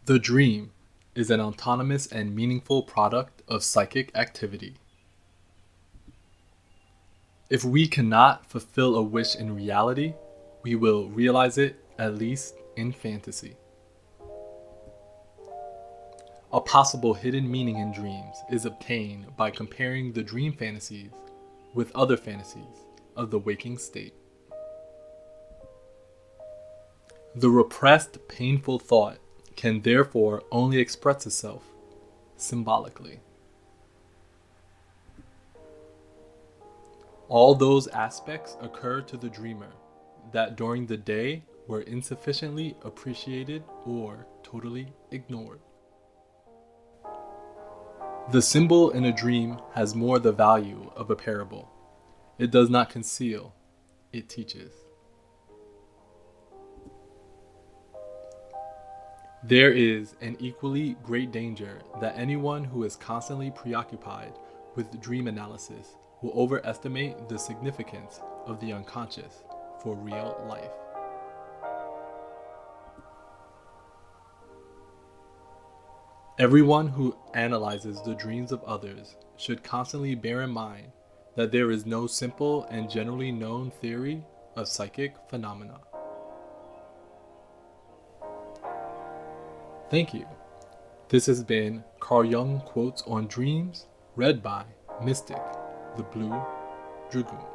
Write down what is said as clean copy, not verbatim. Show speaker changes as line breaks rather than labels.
The dream is an autonomous and meaningful product of psychic activity. If we cannot fulfill a wish in reality, we will realize it at least in fantasy. A possible hidden meaning in dreams is obtained by comparing the dream fantasies with other fantasies of the waking state. The repressed, painful thought can therefore only express itself symbolically. All those aspects occur to the dreamer that during the day were insufficiently appreciated or totally ignored. The symbol in a dream has more the value of a parable. It does not conceal, it teaches. There is an equally great danger that anyone who is constantly preoccupied with dream analysis will overestimate the significance of the unconscious for real life. Everyone who analyzes the dreams of others should constantly bear in mind that there is no simple and generally known theory of psychic phenomena. Thank you. This has been Carl Jung Quotes on Dreams, read by Mistik The Blue Dragoon.